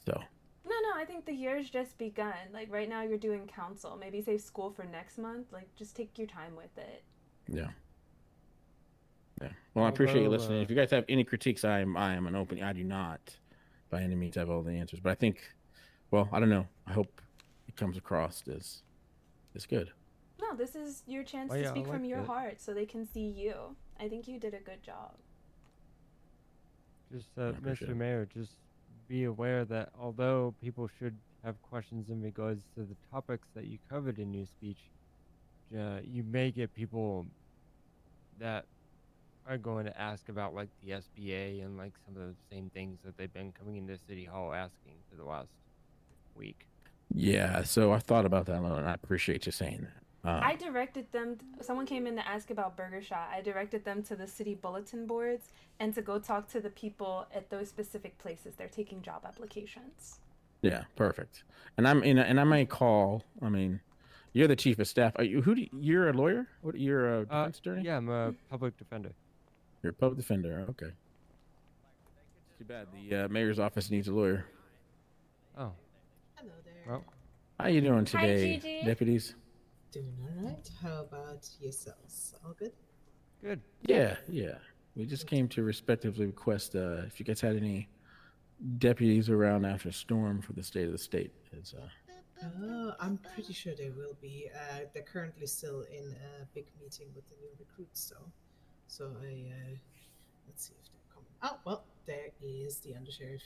So. No, I think the year's just begun. Right now you're doing council. Maybe save school for next month. Just take your time with it. Yeah. Yeah. Well, I appreciate you listening. If you guys have any critiques, I am an open. I do not, by any means, have all the answers. But I think, I don't know. I hope it comes across as good. No, this is your chance to speak from your heart, so they can see you. I think you did a good job. Just, Mr. Mayor, just be aware that although people should have questions in regards to the topics that you covered in your speech, you may get people that are going to ask about the SBA and some of the same things that they've been coming into City Hall asking for the last week. Yeah, so I thought about that a lot, and I appreciate you saying that. I directed them, someone came in to ask about Burger Shot. I directed them to the city bulletin boards and to go talk to the people at those specific places. They're taking job applications. Yeah, perfect. And I may call, you're the chief of staff. You're a lawyer? You're a defense attorney? Yeah, I'm a public defender. You're a public defender, okay. Too bad the mayor's office needs a lawyer. Oh. Hello there. Well, how you doing today, Hi, Gigi. deputies? Doing all right. How about yourselves? All good? good. Yeah. We just came to respectively request if you guys had any deputies around after a storm for the state of the state. I'm pretty sure there will be. They're currently still in a big meeting with the new recruits, so let's see if they're coming. Oh, well, there is the undersheriff.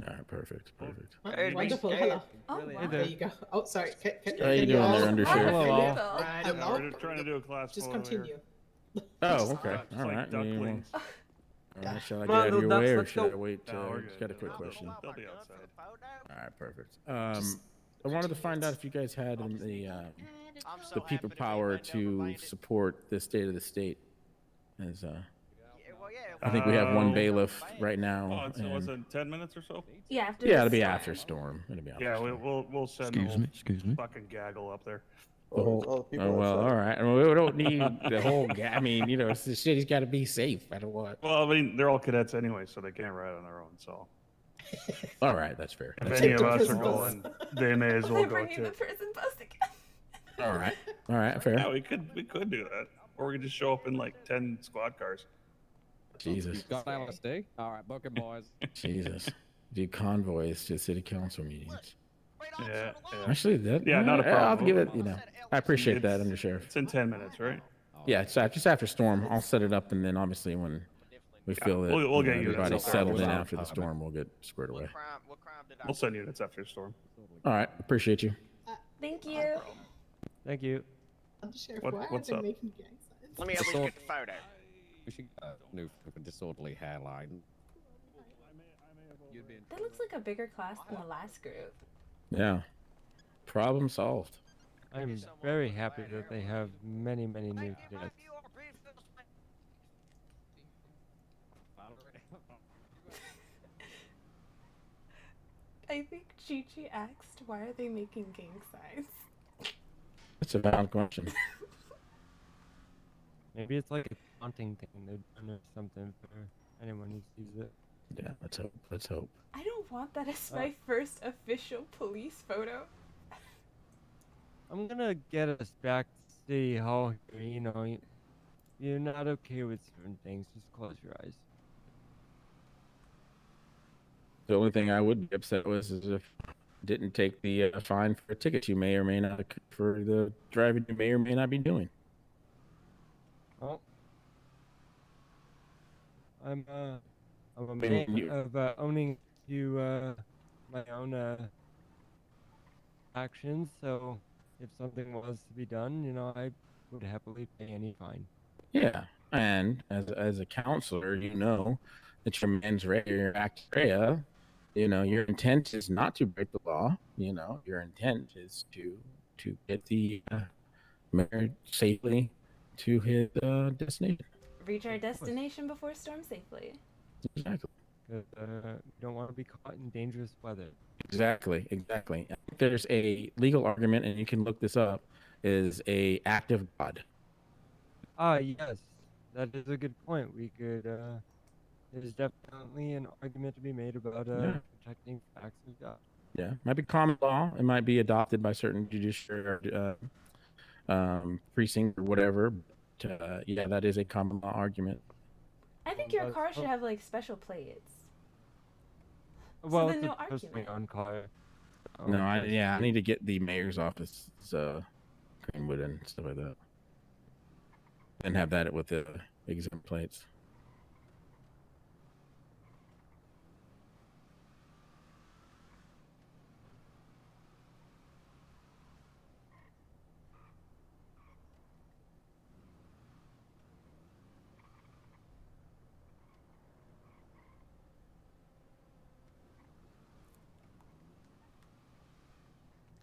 All right, perfect. Oh, wonderful. Hello. Oh, Really? wow. Hey There you go. Oh, sorry. How you doing there, undersheriff? Hello. No, we're just trying to do a class. Just photo here. continue. Oh, okay. Just All like right. ducklings. All right, shall I Come on, get out of little your ducks, way, or let's should I go. wait? No, we're Just good. got a quick question. They'll be outside. All right, perfect. I wanted to find out if you guys had the people power to support the state of the state as I think we have one Uh, bailiff right now. Oh, so was and- it 10 minutes or so? Yeah, after yeah, the it'll be storm. after storm. It'll be after Yeah, storm. we'll send the Excuse whole me. fucking gaggle up there. The whole, oh well, all right. Well, we don't need the whole. I mean, the city's got to be safe. I don't want. Well, I mean, they're all cadets anyway, so they can't ride on their own. So All right, that's fair. if That's any fair. of us are prison bus. going, they may as well They're go bringing the too. prison bus again. All right, fair. Yeah, we could do that, or we could just show up in like 10 squad cars. Jesus, Got LSD? All right, book it, boys. Jesus. Do convoys to city council meetings. Yeah, Actually, that Yeah, not a I'll problem. give it. I appreciate that, It's- Undersheriff. It's in 10 minutes, right? Yeah, it's just after storm. I'll set it up, and then obviously when we feel that we'll get units everybody's up there. settled in Without after the time. storm, we'll get squared away. We'll send units after the storm. All right, appreciate you. Thank you. Thank you. Undersheriff, What- why are what's they up? making gang signs? Let me at least get the photo. We should new disorderly hairline. You'd be in That looks like a bigger class than the last group. Yeah, problem solved. I'm very happy that they have many, many new cadets. I think Chi-Chi asked, why are they making gang signs? That's a valid question. Maybe it's like a taunting thing they're doing or something for anyone who sees it. Yeah, let's hope. Let's hope. I don't want that as my first official police photo. I'm gonna get us back to City Hall here, you know. You're not okay with certain things, just close your eyes. The only thing I would be upset with is if I didn't take the fine for a ticket you may or may not for the driving you may or may not be doing. Well, I'm a mean, man you- of owning to my own actions, so if something was to be done, you know, I would happily pay any fine. Yeah, and as a counselor, you know that your mens rea, your act rea, you know, your intent is not to break the law. You know, your intent is to get the mayor safely to his destination. Reach our destination before storm safely. Exactly. Because you don't want to be caught in dangerous weather. Exactly. I think there's a legal argument, and you can look this up, is a act of God. Ah, yes, that is a good point. We could, there's definitely an argument to be made about Yeah. protecting facts of God. Yeah, might be common law. It might be adopted by certain judiciary precinct or whatever. But, yeah, that is a common law argument. I think your car should have like special plates. Well, then it's no supposed to be argument. on car. No, I need to get the mayor's office, Greenwood and stuff like that, and have that with the exempt plates.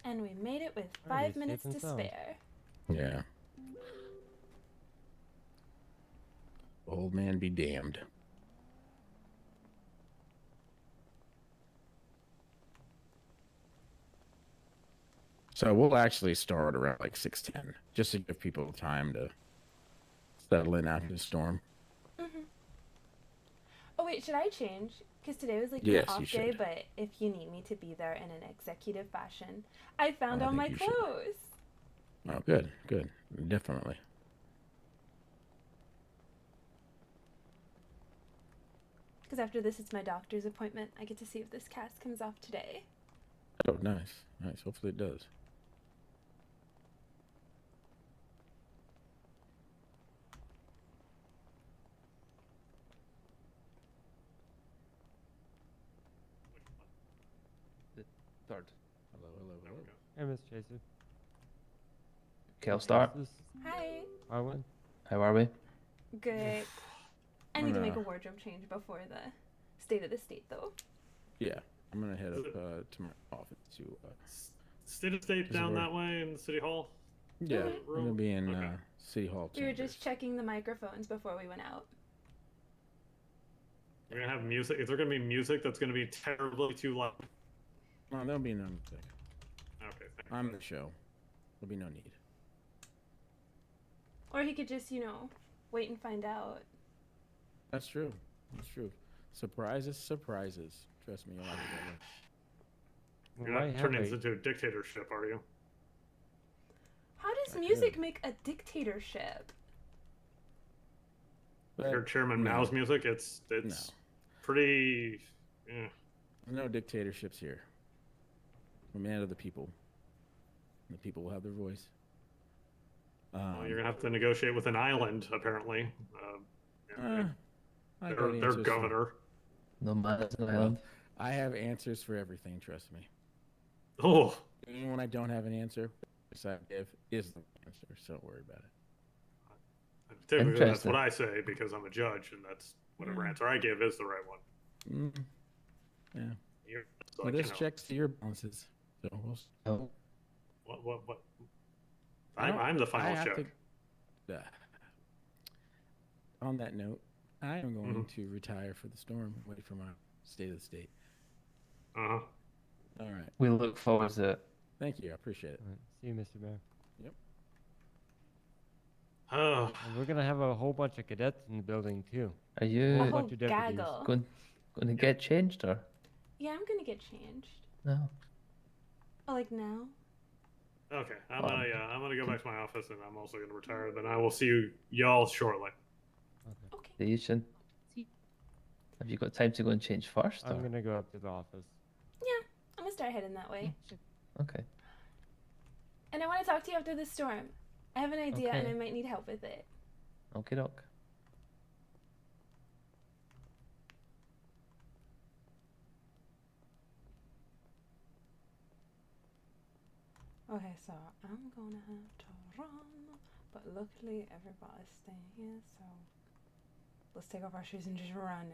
And we made it with Alright, 5 minutes safe to and sound. spare. Yeah. Old man be damned. So we'll actually start around like 6:10, just to give people time to settle in after the storm. Oh wait, should I change? Because today was like Yes, an you off day, should. but if you need me to be there in an executive fashion, I found I all my think you should. clothes. Oh, good, good, definitely. Because after this, it's my doctor's appointment. I get to see if this cast comes off today. Oh, nice, nice. Hopefully it does. Start. Hello, hello, hello. Hey, Miss Chaser. Okay, I'll start. This is Hi. Arwen. How are we? Good. I need to make a gonna- wardrobe change before the state of the state, though. Yeah, I'm gonna head up to my office to. State of State Is it down where- that way in City Hall. Yeah, Mhm. I'm gonna be in Okay. City Hall. We were chambers. just checking the microphones before we went out. We're gonna have music. Is there gonna be music that's gonna be terribly too loud? No, there'll be no music. Okay. Thank I'm you. the show. There'll be no need. Or he could just, you know, wait and find out. That's true. That's true. Surprises, surprises. Trust me, you'll like it that way. We You're might not have turning a- this into a dictatorship, are you? How does I music could. make a dictatorship? But Your Chairman no, Mao's music. It's pretty. Yeah. there's no dictatorships here. We're man of the people. The people will have their voice. Well, you're gonna have to negotiate with an island, apparently. I got Their answers for- governor. No man, no Well, island. I have answers for everything. Trust me. Oh, Even when I don't have an answer, the I give is the answer. So don't worry about it. typically that's Interesting. what I say because I'm a judge, and that's whatever answer I give is the right one. Yeah. You're just Well, like, this checks to your balances. So we'll Oh, What? I'm the I final have check. On that note, I am going Mhm. to retire for the storm. Wait for my state of the state. Uh-huh. All right. we look forward to it. Thank you. I appreciate it. Alright, see you, Mr. Bear. Oh, And we're gonna have a whole bunch of cadets in the building too. Are A you whole Oh, bunch of deputies. gaggle. going to get changed or Yeah, I'm gonna get changed. no? Oh, like now? okay. I'm gonna go back to my office, and I'm also gonna retire. Then I will see y'all shortly. Okay. See you soon. Have you got time to go and change first? I'm Or? gonna go up to the office. Yeah, I'm gonna start heading that way. Okay. And I want to talk to you after the storm. I have an idea and Okay. I might need help with it. Okay, doc. Okay, so I'm gonna have to run, but luckily everybody's staying here, so let's take off our shoes and just run.